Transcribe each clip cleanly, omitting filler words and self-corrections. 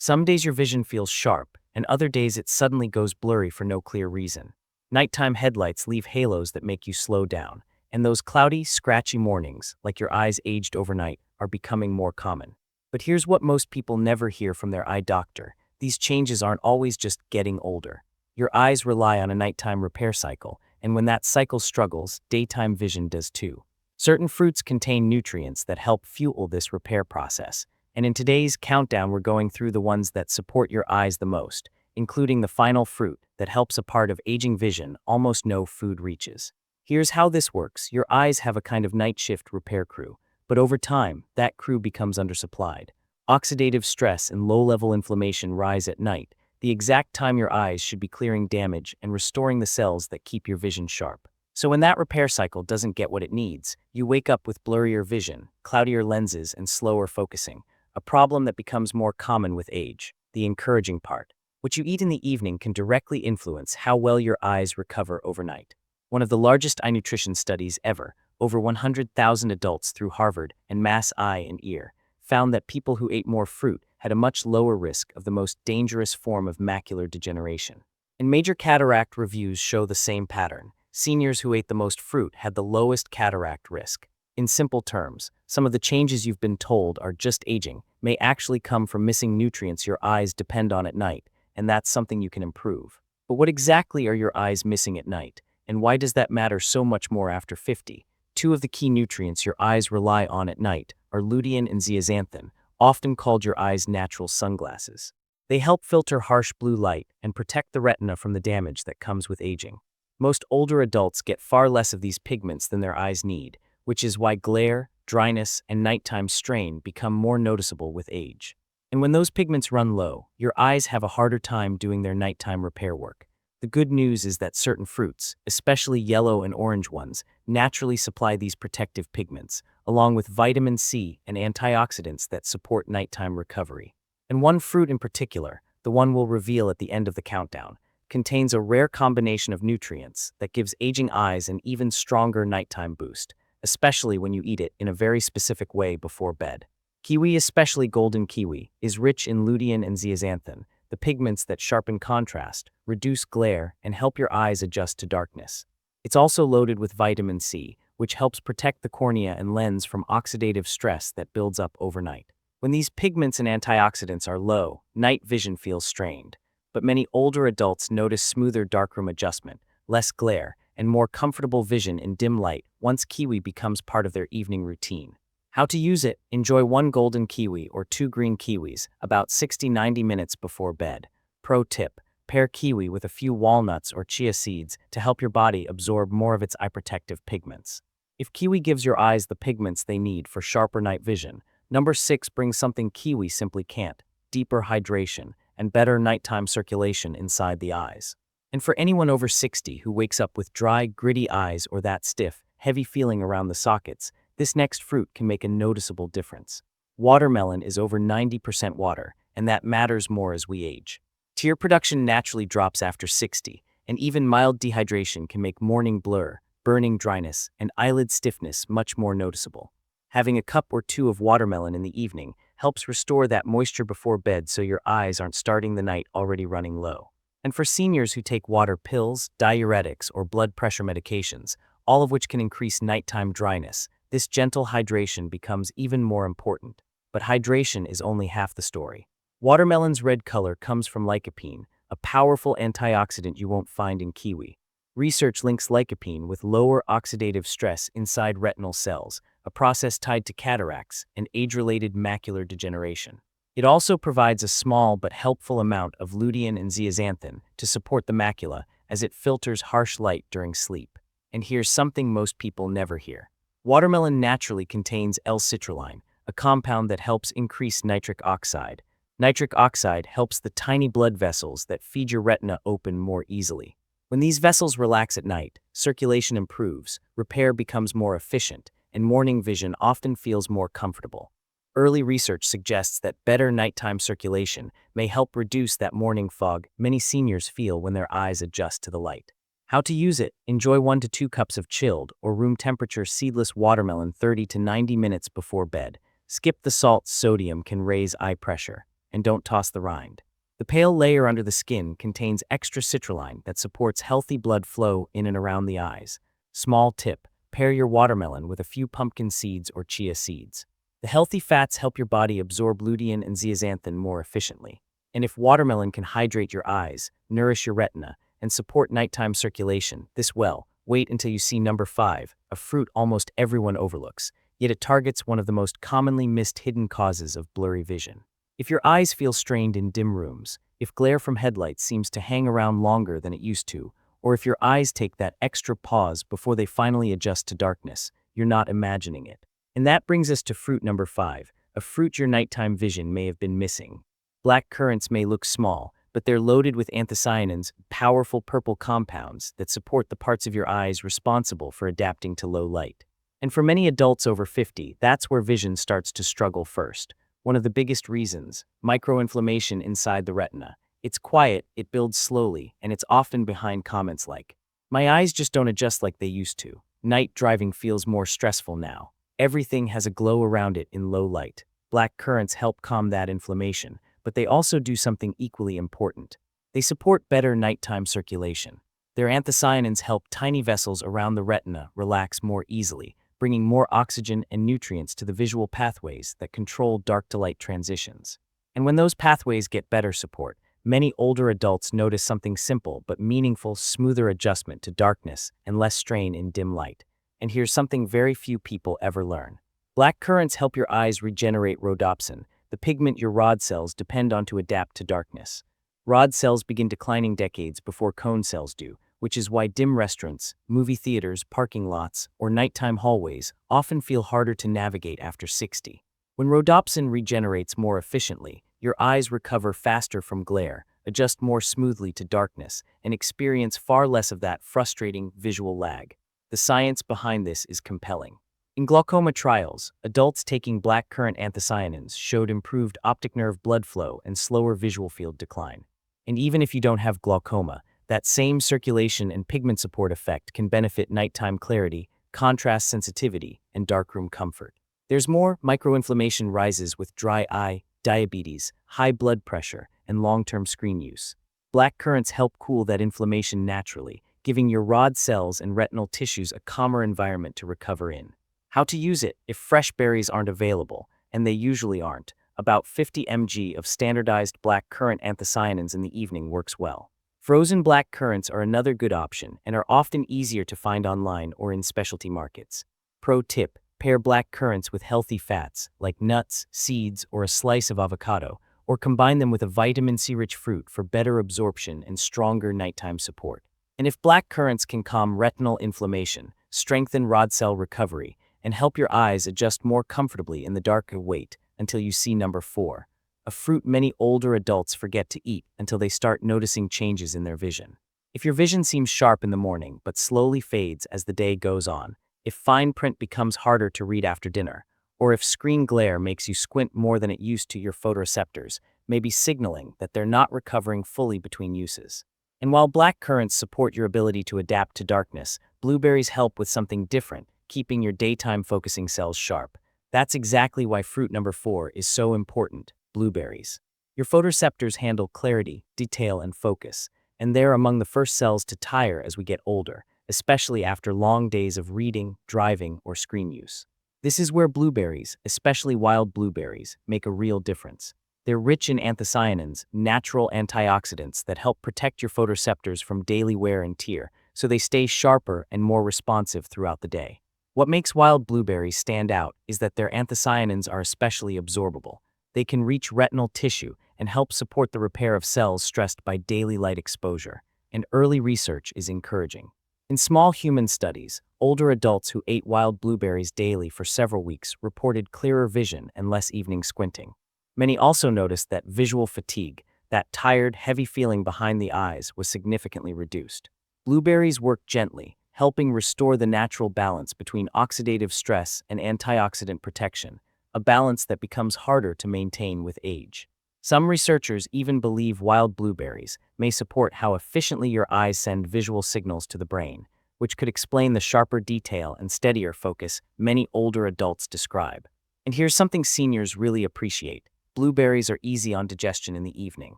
Some days your vision feels sharp, and other days it suddenly goes blurry for no clear reason. Nighttime headlights leave halos that make you slow down, and those cloudy, scratchy mornings, like your eyes aged overnight, are becoming more common. But here's what most people never hear from their eye doctor. These changes aren't always just getting older. Your eyes rely on a nighttime repair cycle, and when that cycle struggles, daytime vision does too. Certain fruits contain nutrients that help fuel this repair process, and in today's countdown we're going through the ones that support your eyes the most, including the final fruit that helps a part of aging vision almost no food reaches. Here's how this works. Your eyes have a kind of night shift repair crew, but over time, that crew becomes undersupplied. Oxidative stress and low-level inflammation rise at night, the exact time your eyes should be clearing damage and restoring the cells that keep your vision sharp. So when that repair cycle doesn't get what it needs, you wake up with blurrier vision, cloudier lenses, and slower focusing, a problem that becomes more common with age. The encouraging part: what you eat in the evening can directly influence how well your eyes recover overnight. One of the largest eye nutrition studies ever, over 100,000 adults through Harvard and Mass Eye and Ear, found that people who ate more fruit had a much lower risk of the most dangerous form of macular degeneration. And major cataract reviews show the same pattern. Seniors who ate the most fruit had the lowest cataract risk. In simple terms, some of the changes you've been told are just aging may actually come from missing nutrients your eyes depend on at night, and that's something you can improve. But what exactly are your eyes missing at night, and why does that matter so much more after 50? Two of the key nutrients your eyes rely on at night are lutein and zeaxanthin, often called your eyes' natural sunglasses. They help filter harsh blue light and protect the retina from the damage that comes with aging. Most older adults get far less of these pigments than their eyes need, which is why glare, dryness, and nighttime strain become more noticeable with age. And when those pigments run low, your eyes have a harder time doing their nighttime repair work. The good news is that certain fruits, especially yellow and orange ones, naturally supply these protective pigments, along with vitamin C and antioxidants that support nighttime recovery. And one fruit in particular, the one we'll reveal at the end of the countdown, contains a rare combination of nutrients that gives aging eyes an even stronger nighttime boost, especially when you eat it in a very specific way before bed. Kiwi, especially golden kiwi, is rich in lutein and zeaxanthin, the pigments that sharpen contrast, reduce glare, and help your eyes adjust to darkness. It's also loaded with vitamin C, which helps protect the cornea and lens from oxidative stress that builds up overnight. When these pigments and antioxidants are low, night vision feels strained. But many older adults notice smoother darkroom adjustment, less glare, and more comfortable vision in dim light once kiwi becomes part of their evening routine. How to use it: enjoy one golden kiwi or two green kiwis about 60-90 minutes before bed. Pro tip: pair kiwi with a few walnuts or chia seeds to help your body absorb more of its eye protective pigments. If kiwi gives your eyes the pigments they need for sharper night vision, number 6 brings something kiwi simply can't: deeper hydration and better nighttime circulation inside the eyes. And for anyone over 60 who wakes up with dry, gritty eyes or that stiff, heavy feeling around the sockets, this next fruit can make a noticeable difference. Watermelon is over 90% water, and that matters more as we age. Tear production naturally drops after 60, and even mild dehydration can make morning blur, burning dryness, and eyelid stiffness much more noticeable. Having a cup or two of watermelon in the evening helps restore that moisture before bed so your eyes aren't starting the night already running low. And for seniors who take water pills, diuretics, or blood pressure medications, all of which can increase nighttime dryness, this gentle hydration becomes even more important. But hydration is only half the story. Watermelon's red color comes from lycopene, a powerful antioxidant you won't find in kiwi. Research links lycopene with lower oxidative stress inside retinal cells, a process tied to cataracts and age-related macular degeneration. It also provides a small but helpful amount of lutein and zeaxanthin to support the macula as it filters harsh light during sleep. And here's something most people never hear. Watermelon naturally contains L-citrulline, a compound that helps increase nitric oxide. Nitric oxide helps the tiny blood vessels that feed your retina open more easily. When these vessels relax at night, circulation improves, repair becomes more efficient, and morning vision often feels more comfortable. Early research suggests that better nighttime circulation may help reduce that morning fog many seniors feel when their eyes adjust to the light. How to use it: enjoy 1 to 2 cups of chilled or room temperature seedless watermelon 30 to 90 minutes before bed. Skip the salt. Sodium can raise eye pressure. and don't toss the rind. The pale layer under the skin contains extra citrulline that supports healthy blood flow in and around the eyes. Small tip: pair your watermelon with a few pumpkin seeds or chia seeds. The healthy fats help your body absorb lutein and zeaxanthin more efficiently. And if watermelon can hydrate your eyes, nourish your retina, and support nighttime circulation this well, wait until you see number 5, a fruit almost everyone overlooks, yet it targets one of the most commonly missed hidden causes of blurry vision. If your eyes feel strained in dim rooms, if glare from headlights seems to hang around longer than it used to, or if your eyes take that extra pause before they finally adjust to darkness, you're not imagining it. And that brings us to fruit number 5, a fruit your nighttime vision may have been missing. Black currants may look small, but they're loaded with anthocyanins, powerful purple compounds that support the parts of your eyes responsible for adapting to low light. And for many adults over 50, that's where vision starts to struggle first. One of the biggest reasons: microinflammation inside the retina. It's quiet, it builds slowly, and it's often behind comments like, "My eyes just don't adjust like they used to. Night driving feels more stressful now. Everything has a glow around it in low light." Black currants help calm that inflammation, but they also do something equally important. They support better nighttime circulation. Their anthocyanins help tiny vessels around the retina relax more easily, bringing more oxygen and nutrients to the visual pathways that control dark-to-light transitions. And when those pathways get better support, many older adults notice something simple but meaningful: smoother adjustment to darkness and less strain in dim light. And here's something very few people ever learn. Black currants help your eyes regenerate rhodopsin, the pigment your rod cells depend on to adapt to darkness. Rod cells begin declining decades before cone cells do, which is why dim restaurants, movie theaters, parking lots, or nighttime hallways often feel harder to navigate after 60. When rhodopsin regenerates more efficiently, your eyes recover faster from glare, adjust more smoothly to darkness, and experience far less of that frustrating visual lag. The science behind this is compelling. In glaucoma trials, adults taking black currant anthocyanins showed improved optic nerve blood flow and slower visual field decline. And even if you don't have glaucoma, that same circulation and pigment support effect can benefit nighttime clarity, contrast sensitivity, and darkroom comfort. There's more: microinflammation rises with dry eye, diabetes, high blood pressure, and long-term screen use. Black currants help cool that inflammation naturally, giving your rod cells and retinal tissues a calmer environment to recover in. How to use it: if fresh berries aren't available, and they usually aren't, about 50 mg of standardized black currant anthocyanins in the evening works well. Frozen black currants are another good option and are often easier to find online or in specialty markets. Pro tip: pair black currants with healthy fats like nuts, seeds, or a slice of avocado, or combine them with a vitamin C-rich fruit for better absorption and stronger nighttime support. And if black currants can calm retinal inflammation, strengthen rod cell recovery, and help your eyes adjust more comfortably in the dark, wait until you see number 4, a fruit many older adults forget to eat until they start noticing changes in their vision. If your vision seems sharp in the morning but slowly fades as the day goes on, if fine print becomes harder to read after dinner, or if screen glare makes you squint more than it used to, your photoreceptors may be signaling that they're not recovering fully between uses. And while black currants support your ability to adapt to darkness, blueberries help with something different: keeping your daytime focusing cells sharp. That's exactly why fruit number 4 is so important: blueberries. Your photoreceptors handle clarity, detail, and focus, and they're among the first cells to tire as we get older, especially after long days of reading, driving, or screen use. This is where blueberries, especially wild blueberries, make a real difference. They're rich in anthocyanins, natural antioxidants that help protect your photoreceptors from daily wear and tear, so they stay sharper and more responsive throughout the day. What makes wild blueberries stand out is that their anthocyanins are especially absorbable. They can reach retinal tissue and help support the repair of cells stressed by daily light exposure, and early research is encouraging. In small human studies, older adults who ate wild blueberries daily for several weeks reported clearer vision and less evening squinting. Many also noticed that visual fatigue, that tired, heavy feeling behind the eyes, was significantly reduced. Blueberries work gently, helping restore the natural balance between oxidative stress and antioxidant protection, a balance that becomes harder to maintain with age. Some researchers even believe wild blueberries may support how efficiently your eyes send visual signals to the brain, which could explain the sharper detail and steadier focus many older adults describe. And here's something seniors really appreciate: Blueberries are easy on digestion in the evening.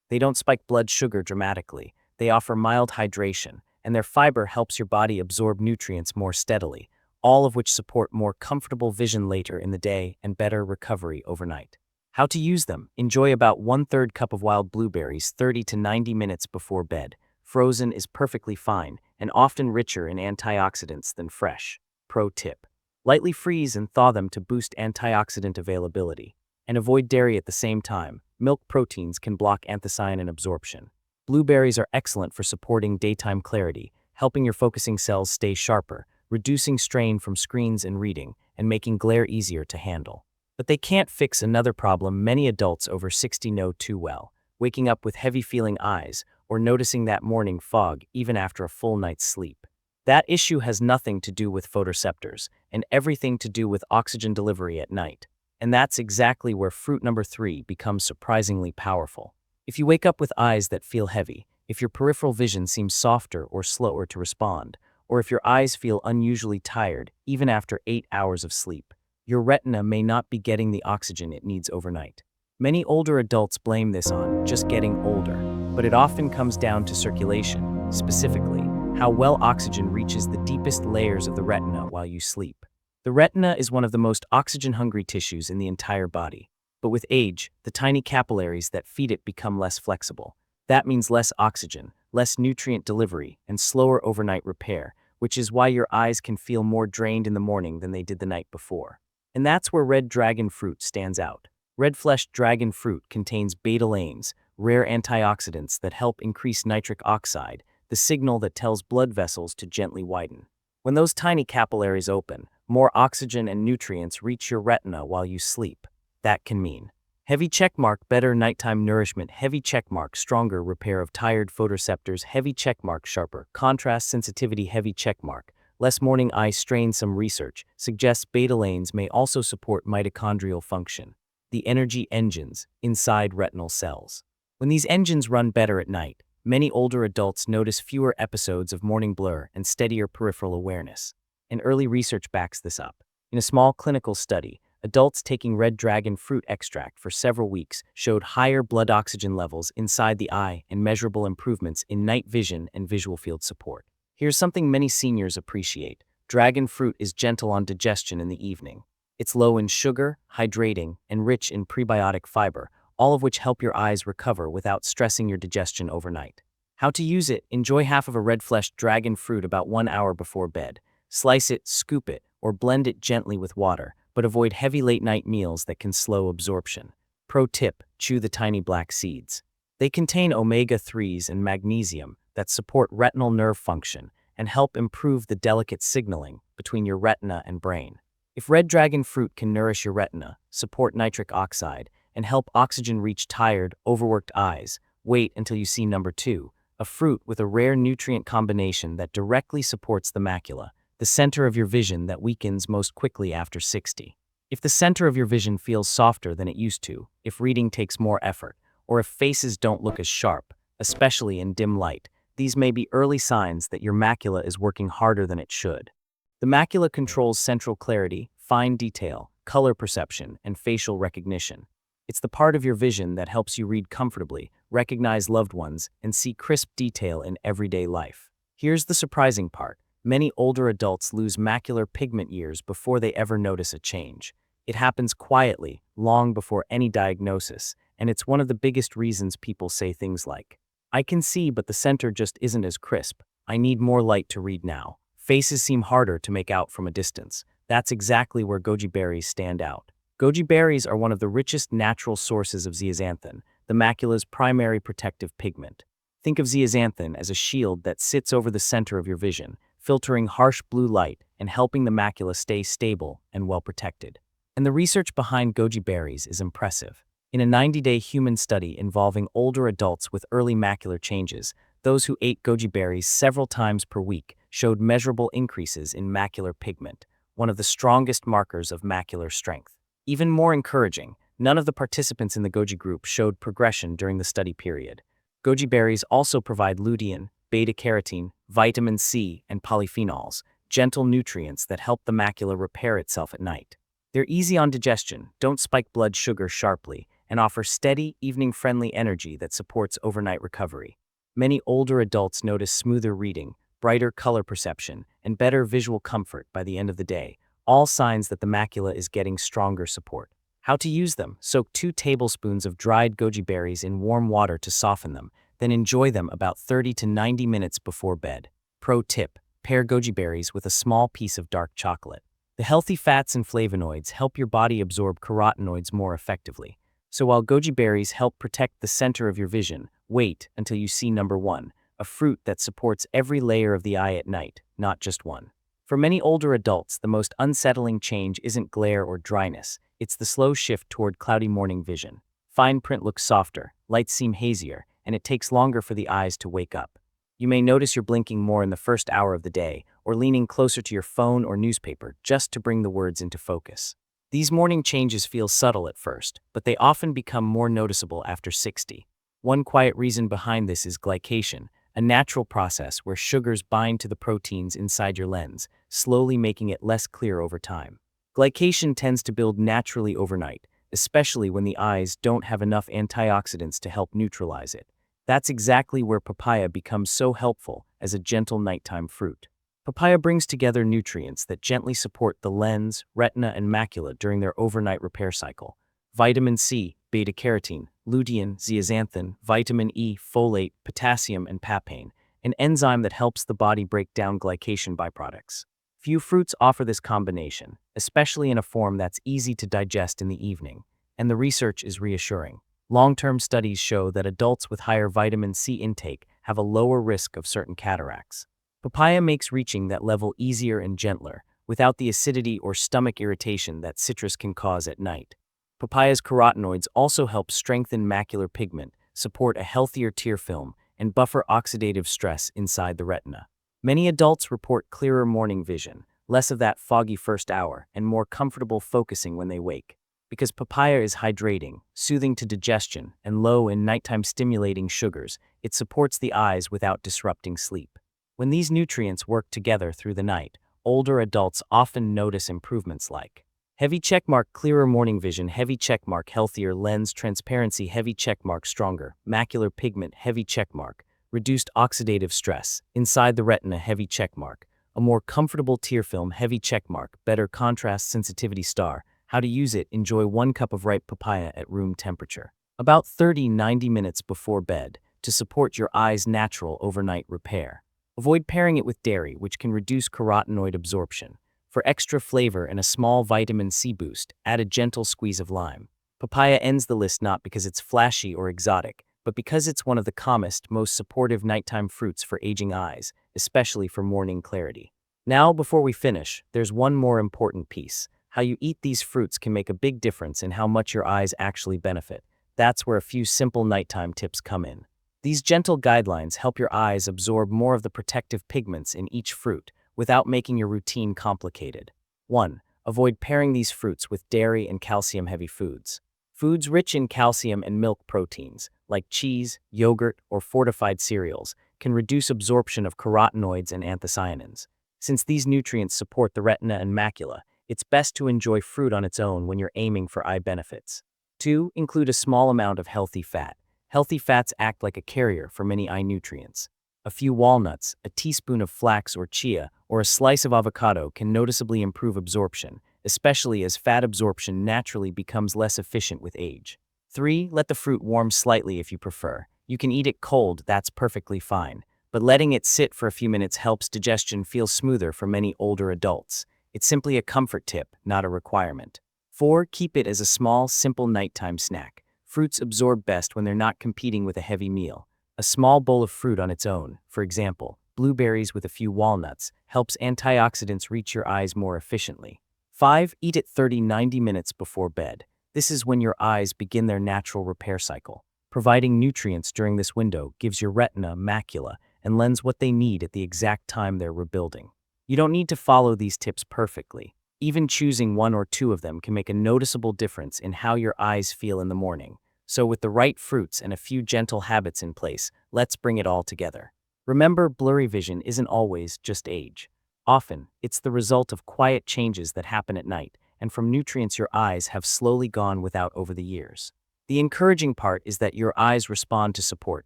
They don't spike blood sugar dramatically, they offer mild hydration, and their fiber helps your body absorb nutrients more steadily, all of which support more comfortable vision later in the day and better recovery overnight. How to use them: enjoy about 1/3 cup of wild blueberries 30 to 90 minutes before bed. Frozen is perfectly fine and often richer in antioxidants than fresh. Pro tip: lightly freeze and thaw them to boost antioxidant availability. And avoid dairy at the same time. Milk proteins can block anthocyanin absorption. Blueberries are excellent for supporting daytime clarity, helping your focusing cells stay sharper, reducing strain from screens and reading, and making glare easier to handle. But they can't fix another problem many adults over 60 know too well: waking up with heavy-feeling eyes or noticing that morning fog even after a full night's sleep. That issue has nothing to do with photoreceptors and everything to do with oxygen delivery at night. And that's exactly where fruit number 3 becomes surprisingly powerful. If you wake up with eyes that feel heavy, if your peripheral vision seems softer or slower to respond, or if your eyes feel unusually tired even after 8 hours of sleep, your retina may not be getting the oxygen it needs overnight. Many older adults blame this on just getting older, but it often comes down to circulation, specifically how well oxygen reaches the deepest layers of the retina while you sleep. The retina is one of the most oxygen-hungry tissues in the entire body, but with age, the tiny capillaries that feed it become less flexible. That means less oxygen, less nutrient delivery, and slower overnight repair, which is why your eyes can feel more drained in the morning than they did the night before. And that's where red dragon fruit stands out. Red-fleshed dragon fruit contains betalains, rare antioxidants that help increase nitric oxide, the signal that tells blood vessels to gently widen. When those tiny capillaries open, more oxygen and nutrients reach your retina while you sleep. That can mean heavy checkmark, better nighttime nourishment; heavy checkmark, stronger repair of tired photoreceptors; heavy checkmark, sharper contrast sensitivity; heavy checkmark, less morning eye strain. Some research suggests betalains may also support mitochondrial function, the energy engines inside retinal cells. When these engines run better at night, many older adults notice fewer episodes of morning blur and steadier peripheral awareness. And early research backs this up. In a small clinical study, adults taking red dragon fruit extract for several weeks showed higher blood oxygen levels inside the eye and measurable improvements in night vision and visual field support. Here's something many seniors appreciate: dragon fruit is gentle on digestion in the evening. It's low in sugar, hydrating, and rich in prebiotic fiber, all of which help your eyes recover without stressing your digestion overnight. How to use it: enjoy half of a red-fleshed dragon fruit about 1 hour before bed. Slice it, scoop it, or blend it gently with water, but avoid heavy late-night meals that can slow absorption. Pro tip: chew the tiny black seeds. They contain omega-3s and magnesium that support retinal nerve function and help improve the delicate signaling between your retina and brain. If red dragon fruit can nourish your retina, support nitric oxide, and help oxygen reach tired, overworked eyes, wait until you see number 2, a fruit with a rare nutrient combination that directly supports the macula, the center of your vision that weakens most quickly after 60. If the center of your vision feels softer than it used to, if reading takes more effort, or if faces don't look as sharp, especially in dim light, these may be early signs that your macula is working harder than it should. The macula controls central clarity, fine detail, color perception, and facial recognition. It's the part of your vision that helps you read comfortably, recognize loved ones, and see crisp detail in everyday life. Here's the surprising part: many older adults lose macular pigment years before they ever notice a change. It happens quietly, long before any diagnosis, and it's one of the biggest reasons people say things like, "I can see, but the center just isn't as crisp. I need more light to read now." Faces seem harder to make out from a distance. That's exactly where goji berries stand out. Goji berries are one of the richest natural sources of zeaxanthin, the macula's primary protective pigment. Think of zeaxanthin as a shield that sits over the center of your vision, filtering harsh blue light and helping the macula stay stable and well protected. And the research behind goji berries is impressive. In a 90-day human study involving older adults with early macular changes, those who ate goji berries several times per week showed measurable increases in macular pigment, one of the strongest markers of macular strength. Even more encouraging, none of the participants in the goji group showed progression during the study period. Goji berries also provide lutein, beta-carotene, vitamin C, and polyphenols, gentle nutrients that help the macula repair itself at night. They're easy on digestion, don't spike blood sugar sharply, and offer steady, evening-friendly energy that supports overnight recovery. Many older adults notice smoother reading, brighter color perception, and better visual comfort by the end of the day, all signs that the macula is getting stronger support. How to use them: soak 2 tablespoons of dried goji berries in warm water to soften them, then enjoy them about 30 to 90 minutes before bed. Pro tip: pair goji berries with a small piece of dark chocolate. The healthy fats and flavonoids help your body absorb carotenoids more effectively. So while goji berries help protect the center of your vision, wait until you see number 1, a fruit that supports every layer of the eye at night, not just one. For many older adults, the most unsettling change isn't glare or dryness, it's the slow shift toward cloudy morning vision. Fine print looks softer, lights seem hazier, and it takes longer for the eyes to wake up. You may notice you're blinking more in the first hour of the day, or leaning closer to your phone or newspaper just to bring the words into focus. These morning changes feel subtle at first, but they often become more noticeable after 60. One quiet reason behind this is glycation, a natural process where sugars bind to the proteins inside your lens, slowly making it less clear over time. Glycation tends to build naturally overnight, especially when the eyes don't have enough antioxidants to help neutralize it. That's exactly where papaya becomes so helpful as a gentle nighttime fruit. Papaya brings together nutrients that gently support the lens, retina, and macula during their overnight repair cycle. Vitamin C, beta-carotene, lutein, zeaxanthin, vitamin E, folate, potassium, and papain, an enzyme that helps the body break down glycation byproducts. Few fruits offer this combination, especially in a form that's easy to digest in the evening, and the research is reassuring. Long-term studies show that adults with higher vitamin C intake have a lower risk of certain cataracts. Papaya makes reaching that level easier and gentler, without the acidity or stomach irritation that citrus can cause at night. Papaya's carotenoids also help strengthen macular pigment, support a healthier tear film, and buffer oxidative stress inside the retina. Many adults report clearer morning vision, less of that foggy first hour, and more comfortable focusing when they wake. Because papaya is hydrating, soothing to digestion, and low in nighttime stimulating sugars, it supports the eyes without disrupting sleep. When these nutrients work together through the night, older adults often notice improvements like heavy checkmark, clearer morning vision, heavy checkmark, healthier lens transparency, heavy checkmark, stronger macular pigment, heavy checkmark, reduced oxidative stress inside the retina, heavy checkmark, a more comfortable tear film, heavy checkmark, better contrast sensitivity star. How to use it: enjoy 1 cup of ripe papaya at room temperature, about 30–90 minutes before bed, to support your eye's natural overnight repair. Avoid pairing it with dairy, which can reduce carotenoid absorption. For extra flavor and a small vitamin C boost, add a gentle squeeze of lime. Papaya ends the list not because it's flashy or exotic, but because it's one of the calmest, most supportive nighttime fruits for aging eyes, especially for morning clarity. Now, before we finish, there's one more important piece. How you eat these fruits can make a big difference in how much your eyes actually benefit. That's where a few simple nighttime tips come in. These gentle guidelines help your eyes absorb more of the protective pigments in each fruit without making your routine complicated. 1. Avoid pairing these fruits with dairy and calcium-heavy foods. Foods rich in calcium and milk proteins, like cheese, yogurt, or fortified cereals, can reduce absorption of carotenoids and anthocyanins. Since these nutrients support the retina and macula, it's best to enjoy fruit on its own when you're aiming for eye benefits. 2. Include a small amount of healthy fat. Healthy fats act like a carrier for many eye nutrients. A few walnuts, a teaspoon of flax or chia, or a slice of avocado can noticeably improve absorption, especially as fat absorption naturally becomes less efficient with age. 3. Let the fruit warm slightly if you prefer. You can eat it cold, that's perfectly fine, but letting it sit for a few minutes helps digestion feel smoother for many older adults. It's simply a comfort tip, not a requirement. 4. Keep it as a small, simple nighttime snack. Fruits absorb best when they're not competing with a heavy meal. A small bowl of fruit on its own, for example, blueberries with a few walnuts, helps antioxidants reach your eyes more efficiently. 5. Eat it 30–90 minutes before bed. This is when your eyes begin their natural repair cycle. Providing nutrients during this window gives your retina, macula, and lens what they need at the exact time they're rebuilding. You don't need to follow these tips perfectly. Even choosing 1 or 2 of them can make a noticeable difference in how your eyes feel in the morning. So with the right fruits and a few gentle habits in place, let's bring it all together. Remember, blurry vision isn't always just age. Often, it's the result of quiet changes that happen at night and from nutrients your eyes have slowly gone without over the years. The encouraging part is that your eyes respond to support.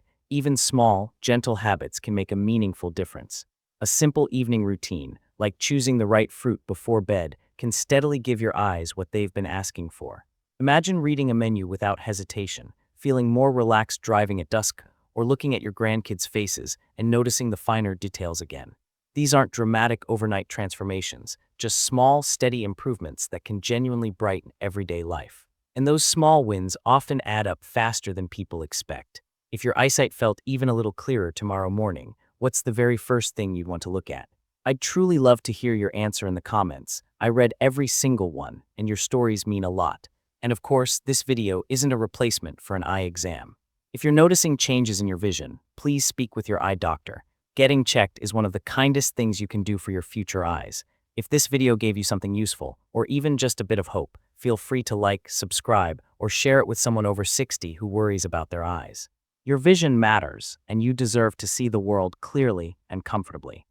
Even small, gentle habits can make a meaningful difference. A simple evening routine, like choosing the right fruit before bed, can steadily give your eyes what they've been asking for. Imagine reading a menu without hesitation, feeling more relaxed driving at dusk, or looking at your grandkids' faces and noticing the finer details again. These aren't dramatic overnight transformations, just small, steady improvements that can genuinely brighten everyday life. And those small wins often add up faster than people expect. If your eyesight felt even a little clearer tomorrow morning, what's the very first thing you'd want to look at? I'd truly love to hear your answer in the comments. I read every single one, and your stories mean a lot. And of course, this video isn't a replacement for an eye exam. If you're noticing changes in your vision, please speak with your eye doctor. Getting checked is one of the kindest things you can do for your future eyes. If this video gave you something useful, or even just a bit of hope, feel free to like, subscribe, or share it with someone over 60 who worries about their eyes. Your vision matters, and you deserve to see the world clearly and comfortably.